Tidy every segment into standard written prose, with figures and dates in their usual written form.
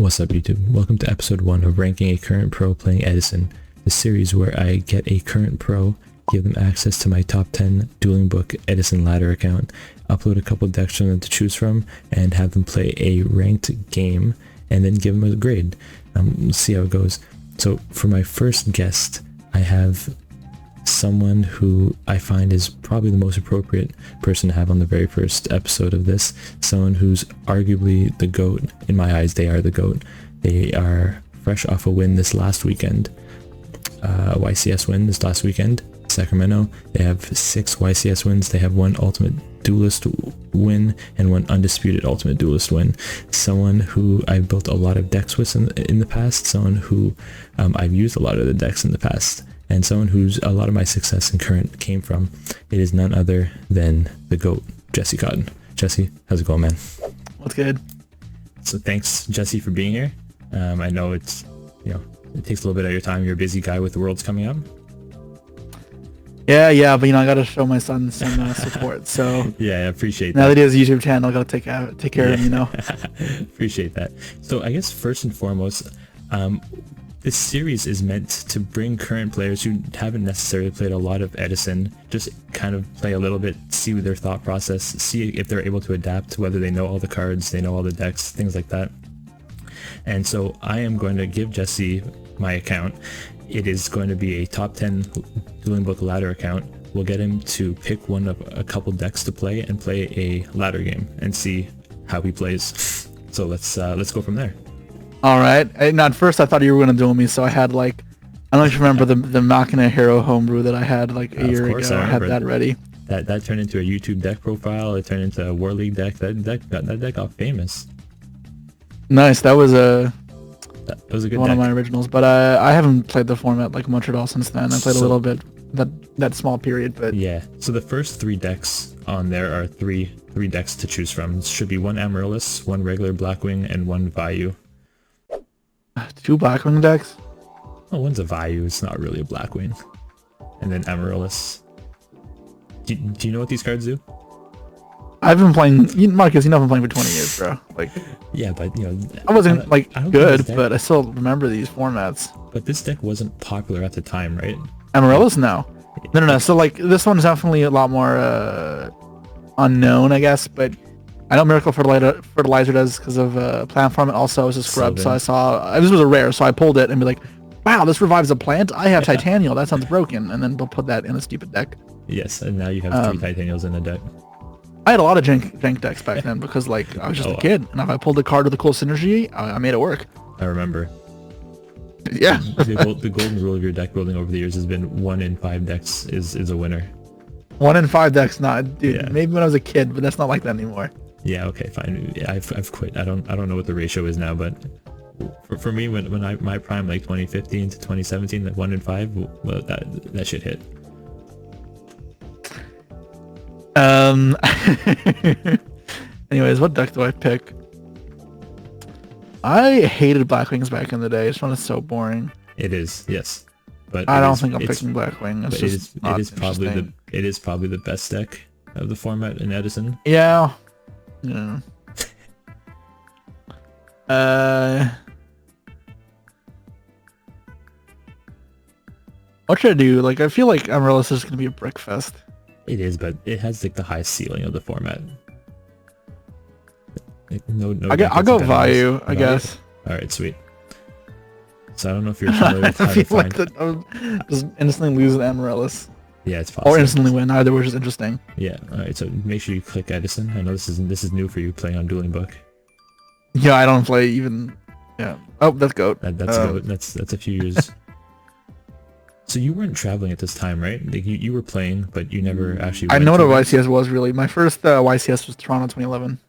What's up YouTube? Welcome to episode 1 of ranking a current pro playing Edison, the series where I get a current pro, give them access to my top 10 dueling book Edison ladder account, upload a couple decks for them to choose from, and have them play a ranked game, and then give them a grade. We'll see how it goes. So for my first guest, I have someone who I find is probably the most appropriate person to have on the very first episode of this. Someone who's arguably the GOAT. In my eyes, they are the GOAT. They are fresh off a win this last weekend. YCS win this last weekend. Sacramento. They have 6 YCS wins. They have 1 Ultimate Duelist win and 1 Undisputed Ultimate Duelist win. Someone who I've built a lot of decks with in the past. Someone who I've used a lot of the decks in the past. And someone who's a lot of my success in current came from. It is none other than the GOAT, Jesse Cotton. Jesse, how's it going, man? What's good? So thanks, Jesse, for being here. I know it's, it takes a little bit of your time. You're a busy guy with the Worlds coming up. Yeah, but I gotta show my son some support. So yeah, I appreciate that. Now that he has a YouTube channel, I gotta take care of him. Appreciate that. So I guess first and foremost, this series is meant to bring current players who haven't necessarily played a lot of Edison, just kind of play a little bit, see their thought process, see if they're able to adapt, whether they know all the cards, they know all the decks, things like that. And so I am going to give Jesse my account. It is going to be a top 10 dueling book ladder account. We'll get him to pick one of a couple decks to play and play a ladder game and see how he plays. So let's go from there. All right. And at first I thought you were gonna duel me, so I had I don't know if you remember the Machina Hero homebrew that I had a year ago. I had that ready. That turned into a YouTube deck profile. It turned into a War League deck. That deck got famous. Nice. That was a good one deck. of my originals, but I haven't played the format much at all since then. I played a little bit that small period, but yeah. So the first 3 decks on there are three decks to choose from. It should be 1 Amaryllis, 1 regular Blackwing, and 1 Vayu. 2 Blackwing decks? Oh, one's a Vayu, it's not really a Blackwing. And then Amaryllis. Do you know what these cards do? I've been playing, Marcus, I've been playing for 20 years, bro. Yeah, but I wasn't I don't good, but I still remember these formats. But this deck wasn't popular at the time, right? Amaryllis? No. So this one's definitely a lot more unknown, I guess, but I know Miracle Fertilizer does because of plant farm, and also it's a scrub, so I saw this was a rare, so I pulled it and be like, wow, this revives a plant? I have Titanial, that sounds broken, and then they'll put that in a stupid deck. Yes, and now you have 3 Titanials in the deck. I had a lot of jank decks back then because I was just a kid, and if I pulled a card with a cool synergy, I made it work. I remember. Yeah. the golden rule of your deck building over the years has been 1 in 5 decks is a winner. 1 in 5 decks, not dude. Yeah. Maybe when I was a kid, but that's not like that anymore. Yeah, okay, fine. Yeah, I've quit. I don't know what the ratio is now, but for me, when my prime 2015 to 2017, 1 in 5, well, that shit hit. Anyways, what deck do I pick? I hated Blackwings back in the day. This one is so boring. It is, yes, but I don't think I'm picking Blackwing. It is probably the best deck of the format in Edison. Yeah. What should I do? I feel like Amaryllis is gonna be a brick fest. It is, but it has the highest ceiling of the format. I'll go Vayu, I guess. All right, sweet. So I don't know if you're familiar with how I to feel find... like I'll just instantly lose an Amaryllis. Yeah, it's possible. Or instantly win, either, which is interesting. Yeah, alright, so make sure you click Edison. I know this is new for you playing on Dueling Book. Yeah, I don't play even... Yeah. Oh, that's GOAT. That's GOAT. That's a few years. So you weren't traveling at this time, right? You were playing, but you never actually I know what a YCS was, really. My first YCS was Toronto 2011.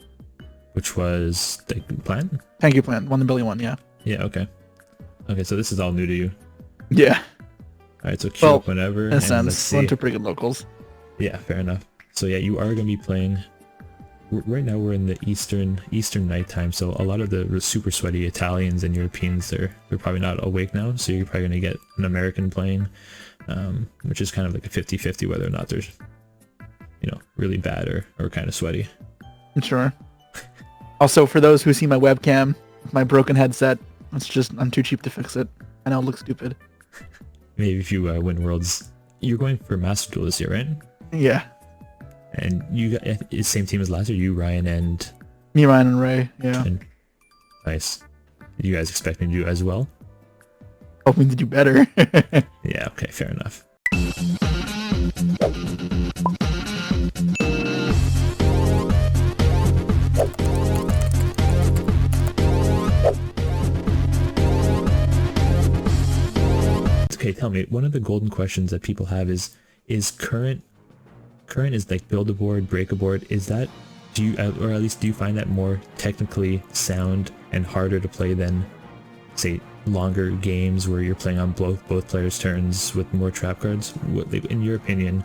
Which was the plan? Thank you, plan. Won the Billy one, yeah. Yeah, okay. Okay, so this is all new to you. Yeah. Alright, so queue up whenever. In a sense, went to pretty good locals. Yeah, fair enough. So yeah, you are going to be playing... Right now we're in the Eastern nighttime, so a lot of the super sweaty Italians and Europeans, they're probably not awake now, so you're probably going to get an American playing, which is kind of like a 50-50 whether or not there's, really bad or kind of sweaty. Sure. Also, for those who see my webcam, my broken headset. It's just I'm too cheap to fix it. I know it looks stupid. Maybe if you win Worlds, you're going for Master Duel this year, right? Yeah. And you got same team as last year. You, Ryan, and me, Ryan, and Ray. Yeah. And, nice. You guys expect me to do as well? Hoping to do better. Yeah. Okay. Fair enough. Okay, tell me, one of the golden questions that people have is current is like build a board, break a board. Is that, do you, or at least do you find that more technically sound and harder to play than, say, longer games where you're playing on both players' turns with more trap cards? What, like, in your opinion,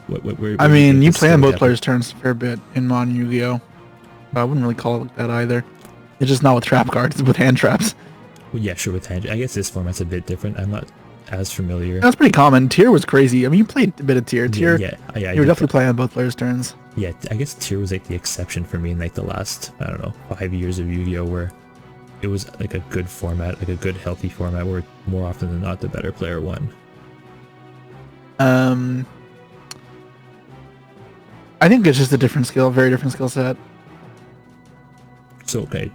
where I mean, you play on both players' turns a fair bit in modern Yu-Gi-Oh! I wouldn't really call it like that either. It's just not with trap cards, it's with hand traps. Well, yeah, sure, with hand. I guess this format's a bit different. I'm not as familiar. That's pretty common. Tier was crazy. I mean, you played a bit of Tier. Tier, yeah, you were definitely playing on both players' turns. Yeah, I guess Tier was like the exception for me in like the last, I don't know, 5 years of Yu-Gi-Oh! Where it was like a good format, like a good healthy format where more often than not the better player won. I think it's just a different skill, very different skill set. So okay.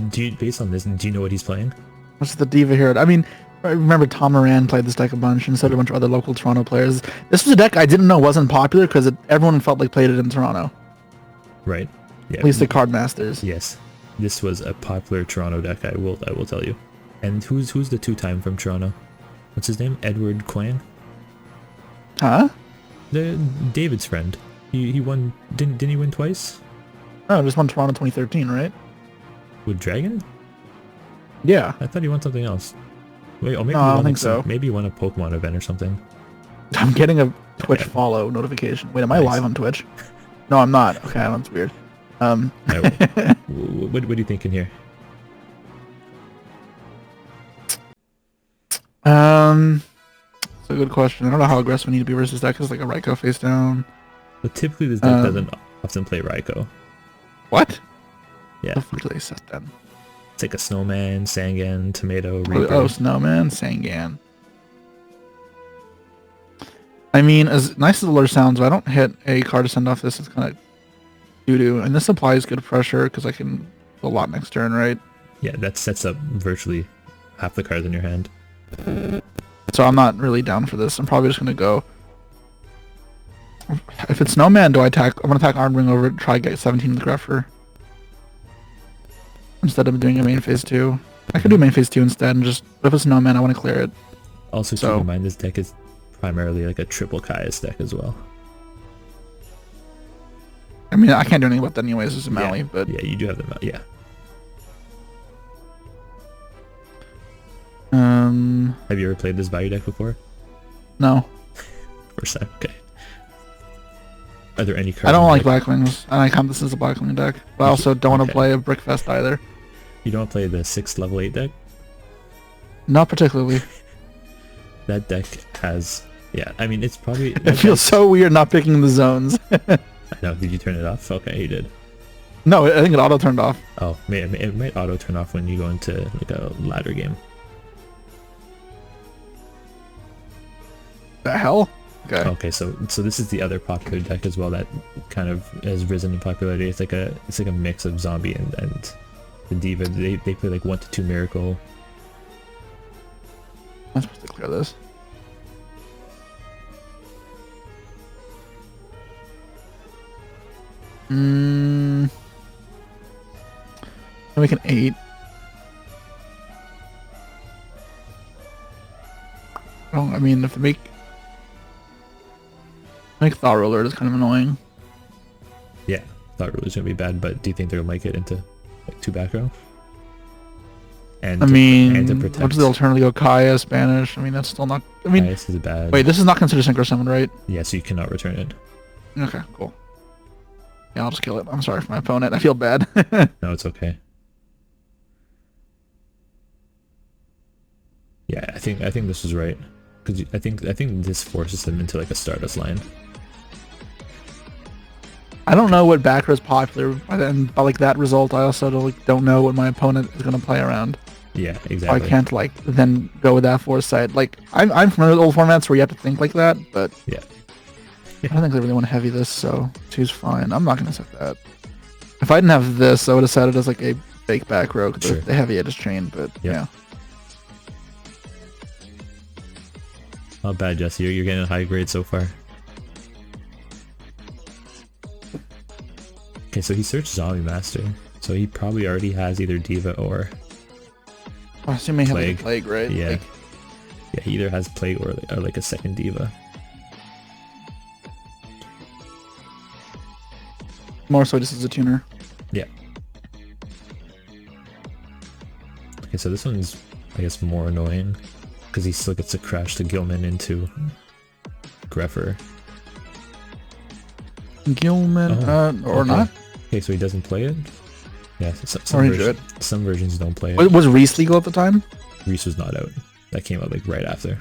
Do you, based on this, do you know what he's playing? What's the Diva here? I mean, I remember Tom Moran played this deck a bunch, and so did a bunch of other local Toronto players. This was a deck I didn't know wasn't popular because everyone felt like played it in Toronto. Right. Yeah. At least the card masters. Yes, this was a popular Toronto deck. I will tell you. And who's the two-time from Toronto? What's his name? Edward Quang? Huh? The David's friend. He won. Didn't he win twice? Oh, just won Toronto 2013, right? With Dragon? Yeah. I thought he won something else. Wait, or maybe no, he I won don't think so. Maybe he won a Pokemon event or something. I'm getting a Twitch follow notification. Wait, am I live on Twitch? No, I'm not. Okay, that's weird. Right, what are you thinking here? It's a good question. I don't know how aggressive we need to be versus that because like a Raikou face down. But typically this deck doesn't often play Raikou. What? Yeah. What the fuck do they set then? It's like a Snowman, Sangan, Tomato, Reaper. Oh, Snowman, Sangan. I mean, as nice as the lure sounds, if I don't hit a card to send off this, it's kind of doo-doo. And this applies good pressure because I can do a lot next turn, right? Yeah, that sets up virtually half the cards in your hand. So I'm not really down for this. I'm probably just going to go... If it's Snowman, do I attack? I'm going to attack Arm Ring over it, try to get 17 with Greffer. Instead of doing a main phase 2. I could do main phase 2 instead and just... But if it's Snowman, I want to clear it. Also keep in mind this deck is primarily like a triple Caius deck as well. I mean, I can't do anything about that anyways as a Mally, but... Yeah, you do have the Mally, yeah. Have you ever played this value deck before? No. First time, okay. Are there any cards? I don't like Blackwings, and I count this as a Blackwing deck. But I also don't want to play a Brickfest either. You don't play the 6th level 8 deck? Not particularly. That deck has... Yeah, I mean, it's probably... It feels so weird not picking the zones. I know, did you turn it off? Okay, you did. No, I think it auto turned off. Oh, it might auto turn off when you go into like a ladder game. The hell? Okay. Okay, so this is the other popular deck as well that kind of has risen in popularity. It's like a mix of zombie and the Diva. They play like 1 to 2 Miracle. I'm supposed to clear this. Can make an 8. Well, I mean, if they make Thought Roller is kind of annoying. Yeah, Thought Roller's gonna be bad, but do you think they'll make it into like 2 back row? And what protect. What's the alternative? Go Kaya, Spanish. I mean, that's still not. I mean, Kaius is bad. Wait, this is not considered Synchro Summon, right? Yeah, so you cannot return it. Okay, cool. Yeah, I'll just kill it. I'm sorry for my opponent. I feel bad. No, it's okay. Yeah, I think this was right because I think this forces him into like a Stardust line. I don't know what backer is popular, and by like that result, I also don't know what my opponent is gonna play around. Yeah, So exactly. I can't like then go with that foresight. Like I'm familiar with old formats where you have to think like that, but Yeah. I don't think they really want to heavy this, so two's fine. I'm not gonna set that. If I didn't have this, I would have set it as like a fake back row because Sure. the heavy edge is chained. But Yep. yeah, Not bad, Jesse. You're getting a high grade so far. Okay, so he searched Zombie Master. So he probably already has either Diva or... I assume he has Plague. like Plague, right? Yeah. Like, Yeah, he either has Plague or like a second Diva. more so just as a tuner. Yeah. Okay, so this one's, I guess, more annoying. Because he still gets to crash the Gilman into Greffer. Gilman, or okay. not? Okay, so he doesn't play it? Yeah, some versions don't play it. Was Reese legal at the time? Reese was not out. That came out like right after.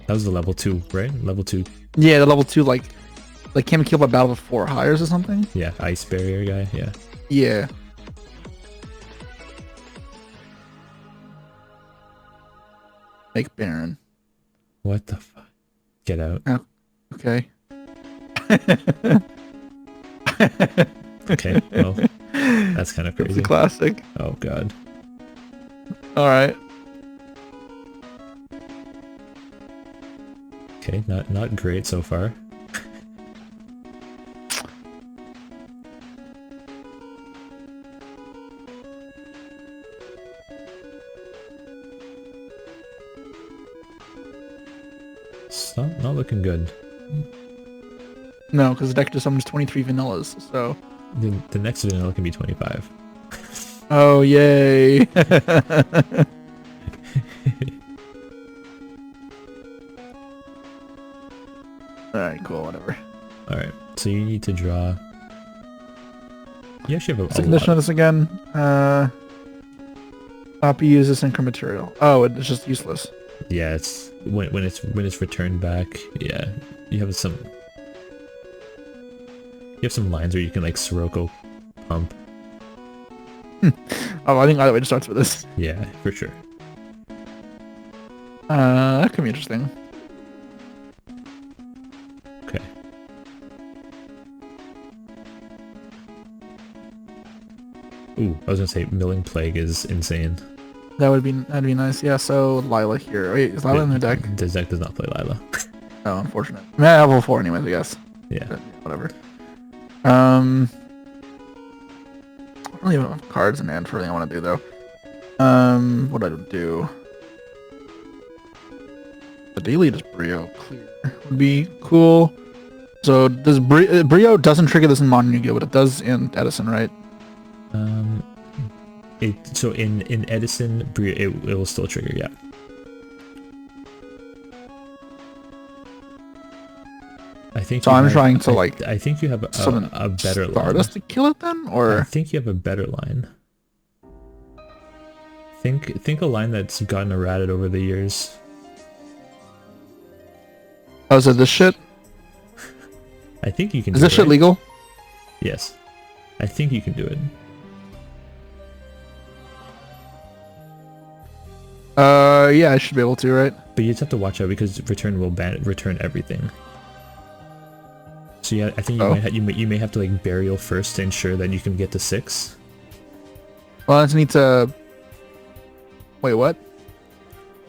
That was the level 2, right? Level 2. Yeah, the level 2 like can't be killed by battle of 4 hires or something. Yeah, ice barrier guy, yeah. Yeah. Make Baron. What the fuck? Get out. Okay. Okay, well, that's kind of It's crazy. a classic. Oh god. All right. Okay, not great so far. It's not looking good. No, because the deck just summons 23 vanillas, so... The next vanilla can be 25. Oh, yay! Alright, cool, whatever. Alright, so you need to draw... You actually have What's the a condition of lot. this again? Copy uses synchro material. Oh, it's just useless. Yeah, it's when it's returned back. Yeah, you have some lines where you can like Sirocco pump. Oh, I think either way it starts with this. Yeah, for sure. That could be interesting. Okay. Ooh, I was gonna say Milling Plague is insane. That'd be nice. Yeah, so Lila here. Wait, is Lila in the deck? This deck does not play Lila. Oh, unfortunate. I mean, I have level 4 anyways, I guess. Yeah. But whatever. I don't really have enough cards in hand for everything I want to do, though. What do I do? The daily just Brio clear would be cool. So does Brio doesn't trigger this in Modern Yu-Gi-Oh, but it does in Edison, right? So in Edison, it will still trigger, yeah. I think. So I'm trying to like. I think you have a better line. Stardust to kill it then, or I think you have a better line. Think a line that's gotten errated over the years. oh, is it this shit? I think you can. Is do this it, shit right? legal? Yes, I think you can do it. Yeah, I should be able to, right? But you just have to watch out because return will return everything. So yeah, I think you may have to like burial first to ensure that you can get to 6. Well, I just need to. Wait, what?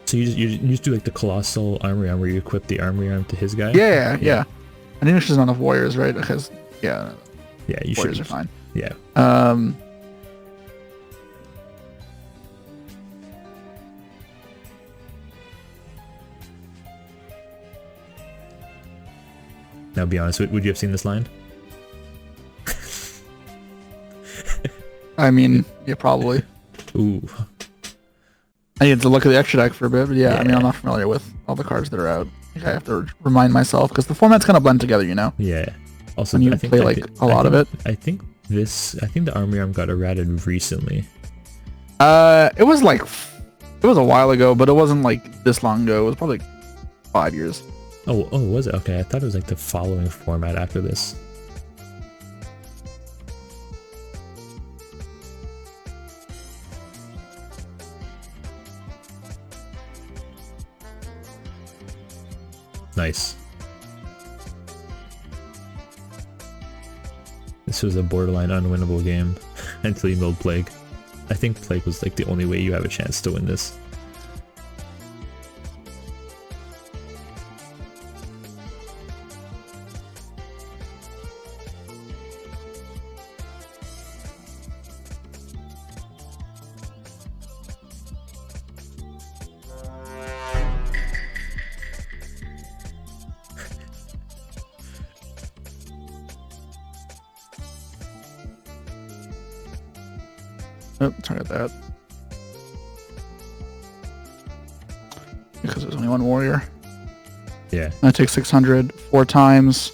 So you just do like the colossal armory arm where you equip the armory arm to his guy. Yeah. I think there's just not enough warriors, right? Because yeah, you warriors should. are fine. Yeah. Now, be honest. Would you have seen this line? I mean, yeah, probably. Ooh. I need to look at the extra deck for a bit, but yeah, I mean, Yeah. I'm not familiar with all the cards that are out. Like, I have to remind myself because the formats kind of blend together, you know. Yeah. Also, When you play like a lot of it. I think the armory arm got errated recently. It was a while ago, but it wasn't like this long ago. It was probably like 5 years. Oh, was it? Okay, I thought it was like the following format after this. Nice. This was a borderline unwinnable game until you milled Plague. I think Plague was like the only way you have a chance to win this. Oh, sorry about that. Because there's only one warrior. Yeah. I take 600 4 times,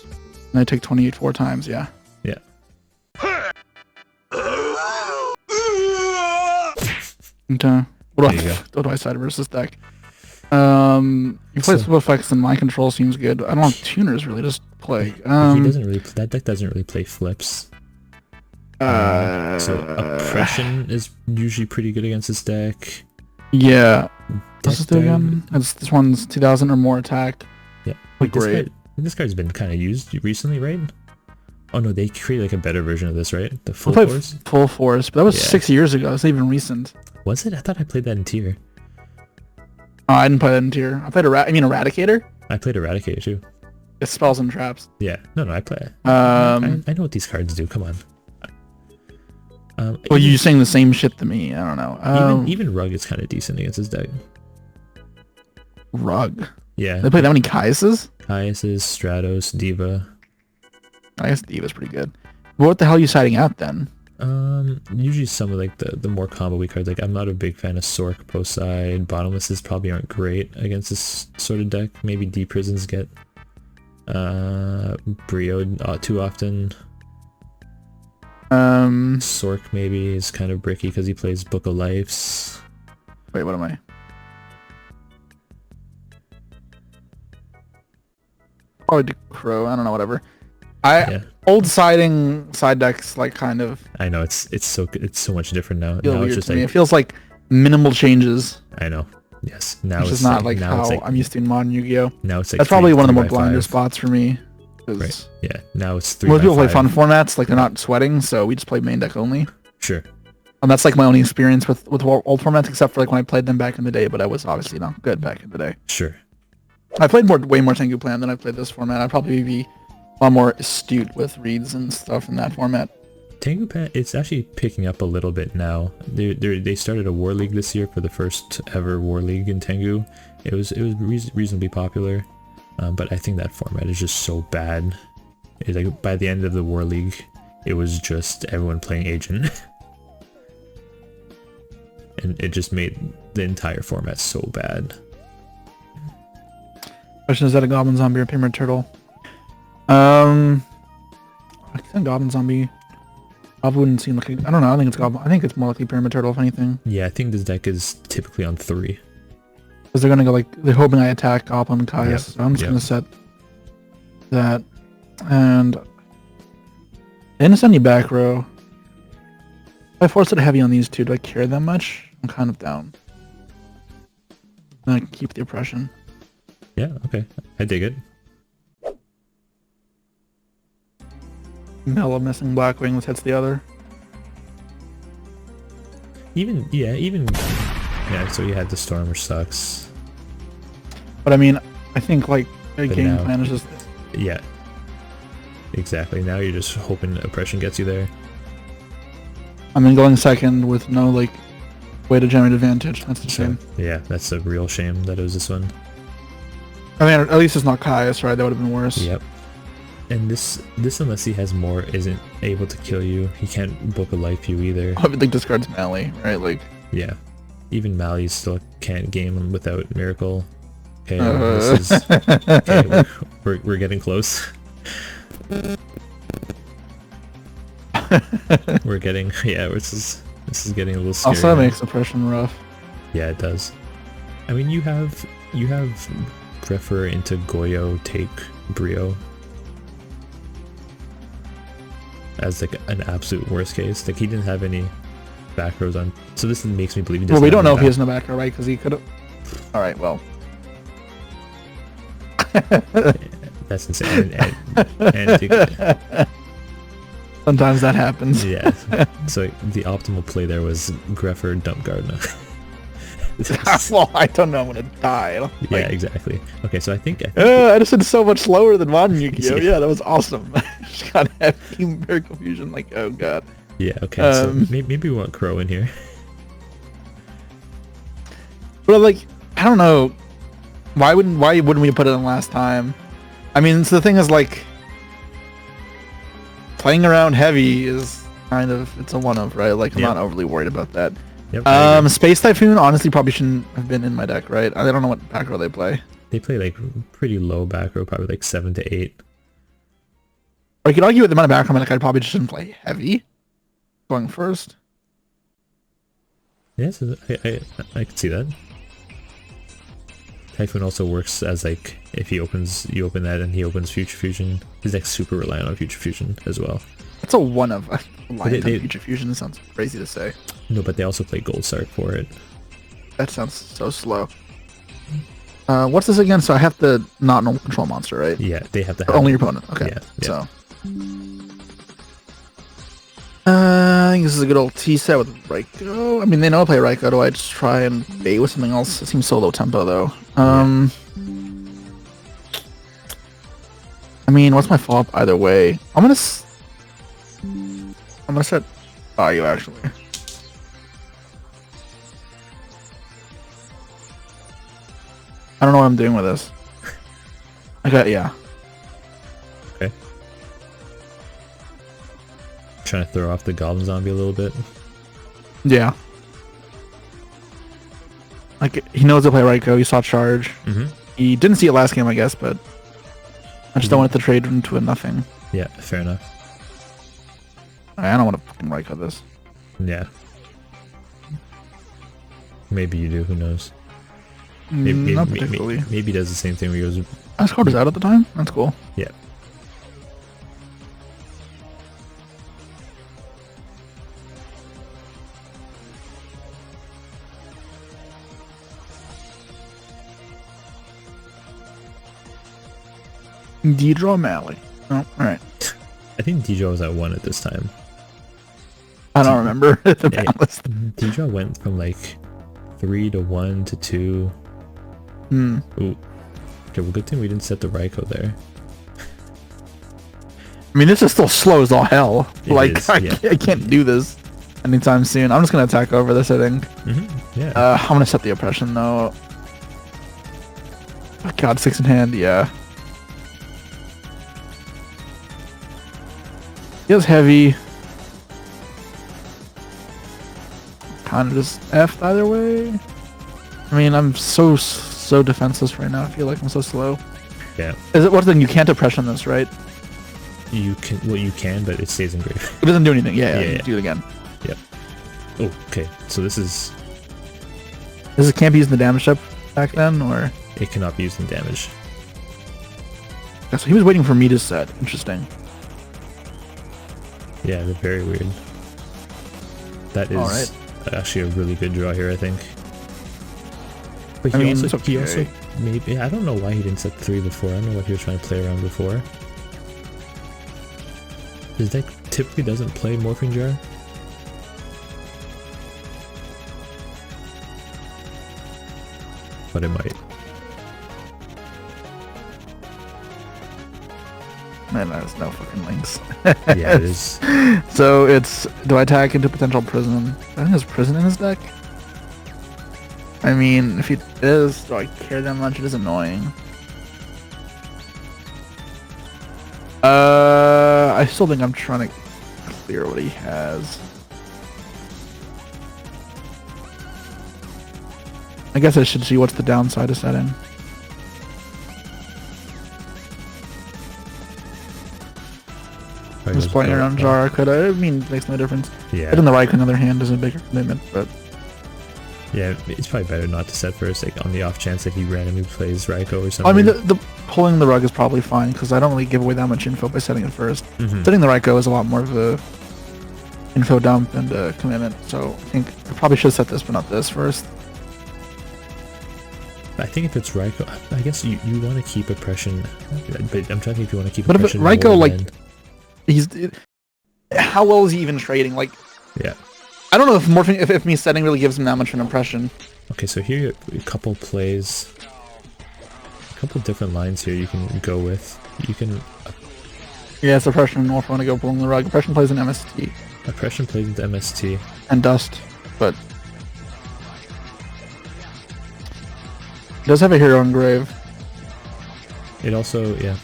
and I take 28 4 times, yeah. Yeah. Okay. What do I side versus deck? You play split effects and my control seems good. I don't have tuners really, just play. He doesn't really. That deck doesn't really play flips. So oppression is usually pretty good against this deck. Yeah. What's this do again? This one's 2000 or more attack. Yeah. Like, great. This card's been kind of used recently, right? Oh no, they created like a better version of this, right? The full force. Full force, but that was 6 years ago. It's not even recent. Was it? I thought I played that in tier. Oh, I didn't play that in tier. I played Eradicator. I played Eradicator too. It's spells and traps. Yeah. No, I play. I know what these cards do. Come on. Well, you're saying the same shit to me. I don't know. Even Rug is kind of decent against this deck. Rug. Yeah. They play that many Kaises? Kaises, Stratos, Diva. I guess Diva's pretty good. What the hell are you siding out then? Usually some of like the more combo-y cards. Like I'm not a big fan of Sork post side. Bottomlesses probably aren't great against this sort of deck. Maybe D Prisons get Brio too often. Sork maybe is kind of bricky because he plays Book of Lives. Wait, what am I? Probably do Crow. I don't know. Whatever. Old siding side decks like kind of. I know it's so much different now. Feel now weird it's just to me. like It feels like minimal changes. I know. Yes. Now it's not like how I'm used to in modern Yu-Gi-Oh. Now it's like that's probably one of the more blinder spots for me. Right. Yeah. Now it's 3 Most people play fun formats, like they're not sweating, so we just play main deck only. Sure. And that's like my only experience with old formats, except for like when I played them back in the day, but I was obviously not good back in the day. Sure. I played way more Tengu Plan than I played this format. I'd probably be a lot more astute with reads and stuff in that format. Tengu Plan, it's actually picking up a little bit now. They started a War League this year for the first ever War League in Tengu. It was reasonably popular. But I think that format is just so bad. It's like by the end of the War League, it was just everyone playing Agent. And it just made the entire format so bad. Question, is that a Goblin Zombie or Pyramid Turtle? I think Goblin Zombie. Probably wouldn't seem like I don't know, I think it's Goblin. I think it's more likely Pyramid Turtle if anything. Yeah, I think this deck is typically on 3. Because they're gonna go like, they're hoping I attack Goblin and Kaius. Yep. So I'm just gonna set that. And in a send you back row. If I force it heavy on these two, do I care that much? I'm kind of down. And I can keep the oppression. Yeah, okay. I dig it. Mill of missing Blackwing, let's hits the other. Yeah, so you had the Storm, which sucks. But I mean, I think like a game plan is just... Yeah. Exactly. Now you're just hoping oppression gets you there. I mean, going second with no like way to generate advantage. That's a shame. Yeah, that's a real shame that it was this one. I mean, at least it's not Kaius, right? That would have been worse. Yep. And this unless he has more, isn't able to kill you. He can't Book a Life you either. I would think discards Mally, right? Like. Yeah. Even Mally still can't game him without Miracle. Okay, this is... Okay, we're getting close. We're getting... Yeah, this is getting a little scary. Also, that makes oppression rough. Yeah, it does. I mean, you have prefer into Goyo take Brio as like an absolute worst case. Like he didn't have any back rows on, so this makes me believe he doesn't. Well, we don't know if he has no back row, right? Because he could have. All right, well. That's insane. And sometimes that happens. Yeah. So the optimal play there was Greffer dump Gardener. Well, I don't know. I'm gonna die. Yeah, exactly. Okay, so I think Edison's so much slower than modern Yugioh. Yeah, that was awesome. She got heavy Miracle Fusion. Like, oh god. Yeah. Okay. So maybe we want Crow in here. But like, I don't know. Why wouldn't we put it in last time? I mean, so the thing is like, playing around heavy is kind of, it's a one-of, right? Like, I'm not overly worried about that. Yep, Space Typhoon honestly probably shouldn't have been in my deck, right? I don't know what back row they play. They play like pretty low back row, probably like 7 to 8. Or you could argue with the amount of back row, like I probably just shouldn't play heavy going first. Yes, I could see that. Typhoon also works as like, if he opens, you open that and he opens Future Fusion. His deck's super reliant on Future Fusion as well. That's a one-of. Reliant on Future Fusion sounds crazy to say. No, but they also play Gold Sark for it. That sounds so slow. What's this again? So I have to not normal control monster, right? Yeah, they have to have only your opponent. Okay. Yeah. So I think this is a good old T set with Raikou. I mean, they know I play Raikou. Do I just try and bait with something else? It seems so low tempo though. I mean, what's my follow-up either way? I'm gonna set value actually. I don't know what I'm doing with this. Okay, yeah. Okay. Trying to throw off the Goblin Zombie a little bit. Yeah. Like, he knows to play Raikou, he saw charge. He didn't see it last game, I guess, but I just don't want it to trade into a nothing. Yeah, fair enough. I don't want to fucking Raikou this. Yeah. Maybe you do, who knows. Not particularly. Maybe he does the same thing where he goes... Ice card was out at the time? That's cool. Yeah. D-draw Mally. Oh, alright. I think D-draw was at 1 at this time. I don't remember the balance. D-draw went from like 3 to 1 to 2. Ooh. Okay, well, good thing we didn't set the Raikou there. I mean, this is still slow as all hell. I can't do this anytime soon. I'm just gonna attack over this, I think. Yeah. I'm gonna set the oppression though. Oh, God, 6 in hand, yeah. Feels heavy. Kind of just F'd either way. I mean, I'm so defenseless right now. I feel like I'm so slow. Yeah. Is it one thing you can't oppression this, right? You can, well, you can, but it stays in grave. It doesn't do anything. Yeah. Do it again. Yep. Oh, okay. So this can't be used in the damage step back then, or it cannot be used in damage. Yeah, so he was waiting for me to set. Interesting. Yeah, they're very weird. That is actually a really good draw here, I think. But he also maybe, I don't know why he didn't set 3 before. I don't know what he was trying to play around before. His deck typically doesn't play Morphing Jar. But it might. Man, there's no fucking links. Yeah, it is. So it's, do I attack into potential prison? I think there's prison in his deck. I mean, if he is, do I care that much? It is annoying. I still think I'm trying to clear what he has. I guess I should see what's the downside of setting. Just playing around Jar could, I mean, it makes no difference. Yeah. Hitting the Raikou on the other hand is a bigger commitment, but... Yeah, it's probably better not to set first, like on the off chance that he randomly plays Raikou or something. I mean, the pulling the rug is probably fine, because I don't really give away that much info by setting it first. Setting the Raikou is a lot more of a info dump and a commitment, so I think I probably should set this, but not this first. I think if it's Raiko, I guess you want to keep oppression, but I'm trying to think if you want to keep but oppression. But if Raiko, like, than... he's how well is he even trading? Like, yeah, I don't know if morphing, if me setting really gives him that much of an impression. Okay, so here a couple plays, a couple different lines here you can go with. You can. Yeah, it's oppression. Or if I want to go pulling the rug, oppression plays in MST. Oppression plays into MST. And dust, but it does have a hero engrave. It also, yeah.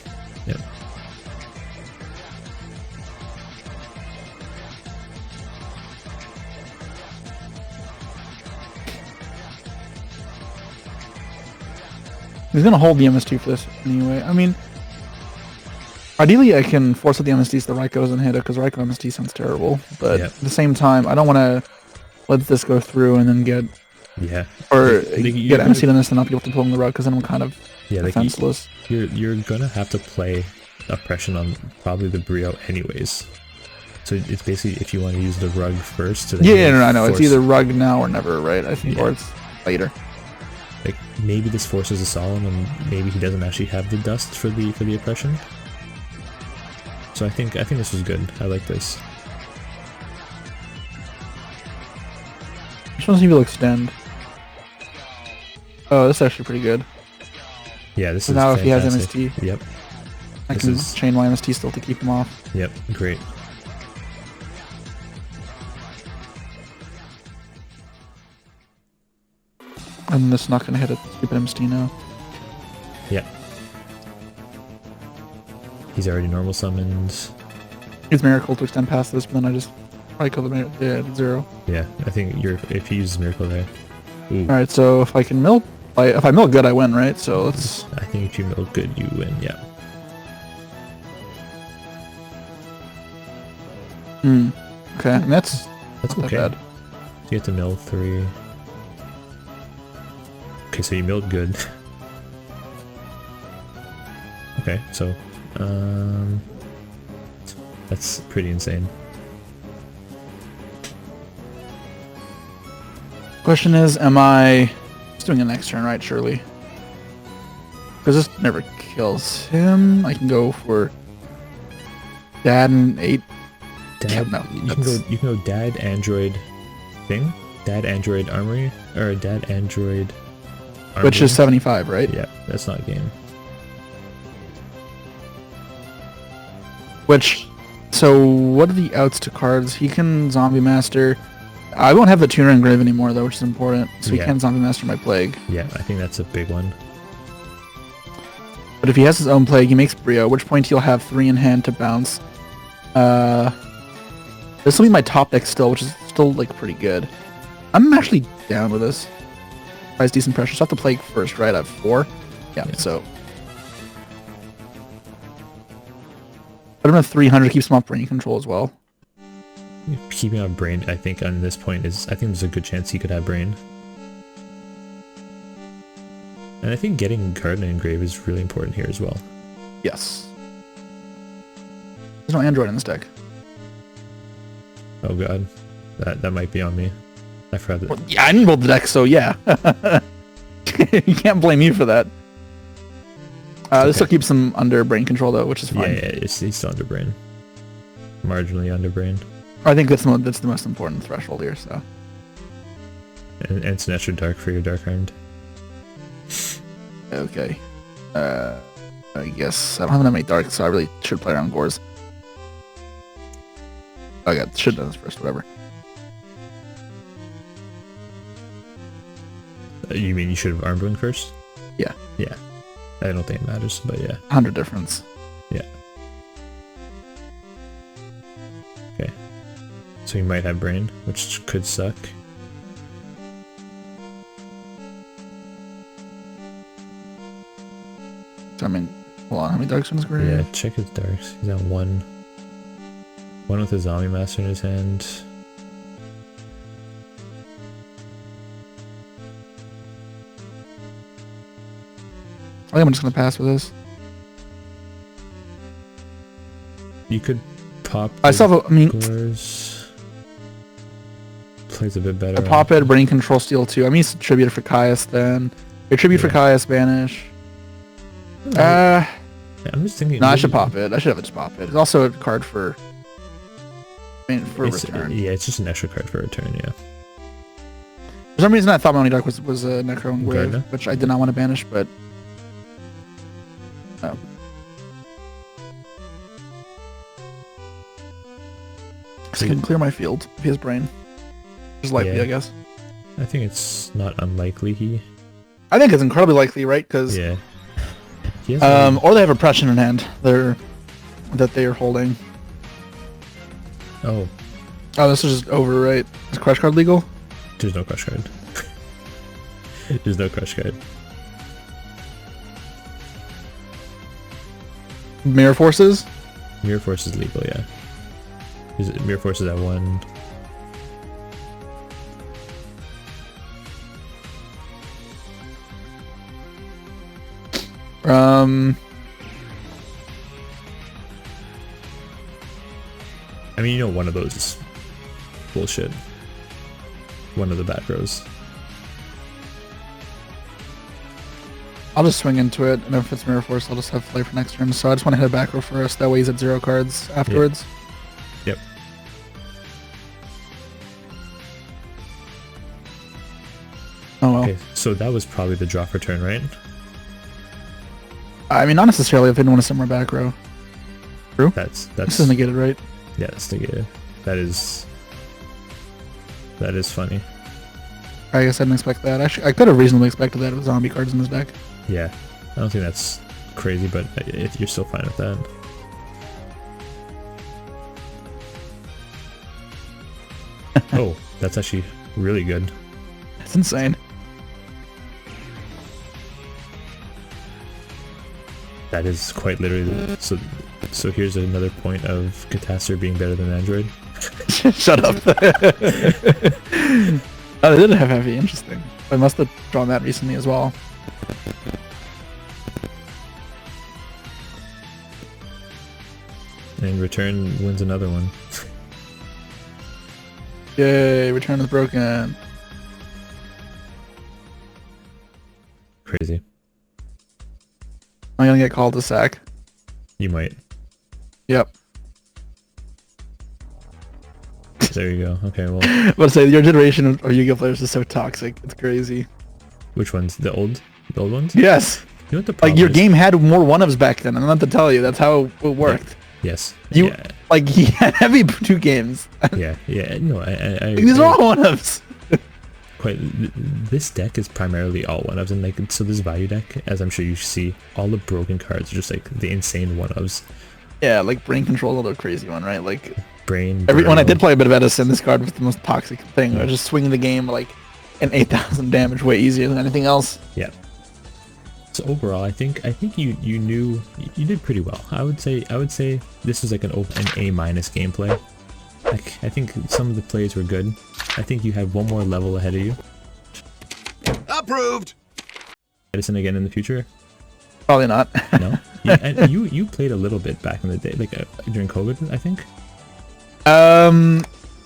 He's gonna hold the MST for this anyway. I mean, ideally I can force out the MSTs so the Raiko doesn't hit it, because Raiko MST sounds terrible. But at the same time, I don't want to let this go through and then get... Yeah. Or get MST on this and not be able to pull in the rug, because then I'm kind of defenseless. You're gonna have to play oppression on probably the Brio anyways. So it's basically if you want to use the rug first. Yeah, I know. It's either rug now or never, right? I think, or it's later. Like maybe this forces a solemn, and maybe he doesn't actually have the dust for the oppression. So I think this was good. I like this. I just want to see if he'll extend. Oh, this is actually pretty good. Yeah, this so is now fantastic. If he has MST. Yep. I can chain my MST still to keep him off. Yep, great. And this is not going to hit a stupid MST now. Yep. He's already normal summoned. Use Miracle to extend past this, but then I just probably kill the 0. Yeah, I think if he uses Miracle there. Alright, so if I can mill... If I mill good, I win, right? So let's... I think if you mill good, you win, yeah. Okay, and that's okay. That bad. So you have to mill 3. Okay, so you milled good. Okay, so that's pretty insane. Question is, am I just doing it next turn, right? Surely, because this never kills him. I can go for Dad and 8. Dad, no, you can go Dad Android thing, Dad Android Armory, or Dad Android. Armory. Which is 75, right? Yeah, that's not a game. Which, so what are the outs to cards? He can Zombie Master. I won't have the tuner engrave anymore though, which is important. So he can Zombie Master my Plague. Yeah, I think that's a big one. But if he has his own Plague, he makes Brio, at which point he'll have 3 in hand to bounce. This will be my top deck still, which is still like pretty good. I'm actually down with this. Price decent pressure. So I have to Plague first, right? I have 4. Yeah. So I don't have 300. Keeps him off brain control as well. Keeping on brain, I think on this point I think there's a good chance he could have brain. And I think getting Garden Engrave is really important here as well. Yes. There's no Android in this deck. Oh god, that might be on me. I forgot that. Well, yeah, I didn't roll the deck, so yeah. You can't blame me for that. This still keeps him under brain control though, which is fine. Yeah, he's still under brain. Marginally under brain. I think that's the most important threshold here. So. And it's an extra dark for your Dark Armed. Okay. I guess I don't have that many darks, so I really should play around Gores. Oh yeah, should have done this first, whatever. You mean you should have Armed Wing first? Yeah. Yeah. I don't think it matters, but yeah. 100 difference. Yeah. Okay. So you might have Brain, which could suck. So I mean, hold on, how many darks in his grave? Yeah, check his darks. He's on 1. 1 with a Zombie Master in his hand. I think I'm just gonna pass with this. You could pop. I still have, I mean, Gores. Plays a bit better. I pop it, brain control steal too. I mean, it's a tribute for Caius then. A tribute for Kaius banish. Yeah, I'm just thinking. No, I should pop it. I should have it just pop it. It's also a card for. For return. Yeah, it's just an extra card for return. Yeah. For some reason, I thought my only deck was a Necro and Grave, which I did not want to banish, but. No. So he can clear my field if he has brain. Just likely, I guess. I think it's not unlikely I think it's incredibly likely, right? Because yeah. Or they have oppression in hand. That they are holding. Oh, this is just over, right? Is crush card legal? There's no crush card. There's no crush card. Mirror Forces? Mirror Force is legal, yeah. Mirror Force is at 1. I mean, one of those is bullshit. One of the back rows. I'll just swing into it, and if it's Mirror Force, I'll just have play for next turn. So I just want to hit a back row first. That way he's at 0 cards afterwards. Yep. Oh well. Okay, so that was probably the draw for turn, right? I mean, not necessarily if I didn't want to send more back row. True? That's This is negated, right? Yeah, it's negated. That is funny. I guess I didn't expect that. Actually, I could have reasonably expected that with zombie cards in this deck. Yeah, I don't think that's crazy, but if you're still fine with that. Oh, that's actually really good. That's insane. That is quite literally so here's another point of Catastor being better than Android. Shut up. Oh, they didn't have heavy. Interesting. I must have drawn that recently as well. And Return wins another one. Yay, Return is broken. Crazy. I'm gonna get called to sack. You might. Yep. There you go. Okay, well. But say your generation of Yu-Gi-Oh players is so toxic. It's crazy. Which ones? The old ones? Yes. You know what the problem your is? game had more one-ups back then. I'm not to tell you. That's how it worked. Yes. You he had heavy 2 games. Yeah. No, I These are all one-ups. Quite. This deck is primarily all one-ups, and so this value deck, as I'm sure you see, all the broken cards are just the insane one-ups. Yeah, Brain Control is a crazy one, right? Brain. When I did play a bit of Edison, this card was the most toxic thing. I was just swinging the game an 8,000 damage way easier than anything else. Yeah. So overall, I think you you did pretty well. I would say this was an A- gameplay. I think some of the plays were good. I think you had one more level ahead of you. Approved. Edison again in the future? Probably not. No. Yeah, and you played a little bit back in the day, during COVID, I think.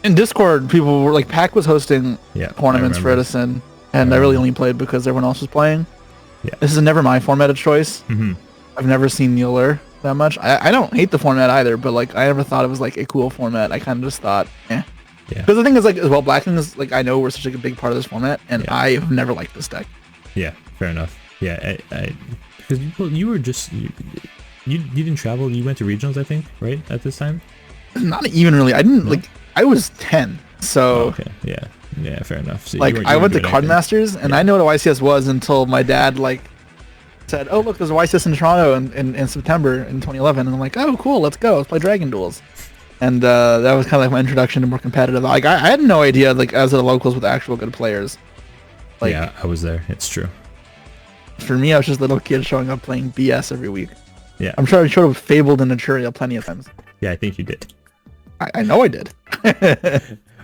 In Discord, people were Pac was hosting tournaments for Edison, and I really only played because everyone else was playing. Yeah. This is never my formatted choice. Mm-hmm. I've never seen Mueller that much. I don't hate the format either, but I never thought it was a cool format. I kind of just thought, eh. Yeah. Because the thing is as well, Blacking is I know we're such a big part of this format, and I have never liked this deck. Yeah, fair enough. Yeah, because you were just you didn't travel. You went to regionals, I think, right at this time. Not even really. I didn't I was 10, so. Oh, okay. Yeah, fair enough. So I went to Card Masters, and I know what a YCS was until my dad said, "Oh look, there's a YCS in Toronto in September in 2011," and I'm like, "Oh cool, let's go, let's play Dragon Duels." And that was kind of my introduction to more competitive. I had no idea as the locals with actual good players. Yeah, I was there. It's true. For me, I was just a little kid showing up playing BS every week. Yeah. I'm sure I showed up Fabled and Naturia plenty of times. Yeah, I think you did. I know I did.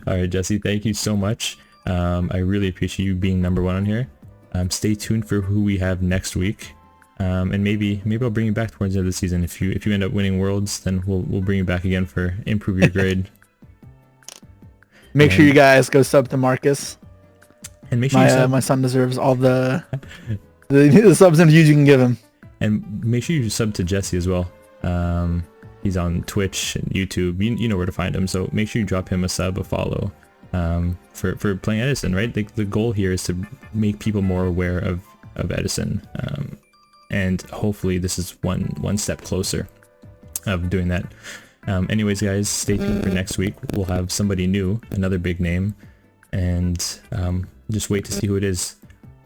All right, Jesse, thank you so much. I really appreciate you being number 1 on here. Stay tuned for who we have next week. And maybe I'll bring you back towards the end of the season. If you end up winning Worlds, then we'll bring you back again for improve your grade. Make sure you guys go sub to Marcus. And make sure my son deserves all the The subs and views you can give him. And make sure you sub to Jesse as well. He's on Twitch and YouTube. You know where to find him. So make sure you drop him a sub, a follow, for playing Edison, right? The goal here is to make people more aware of Edison. And hopefully this is one step closer of doing that. Anyways, guys, stay tuned for next week. We'll have somebody new, another big name, and just wait to see who it is.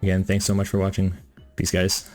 Again, thanks so much for watching. Peace, guys.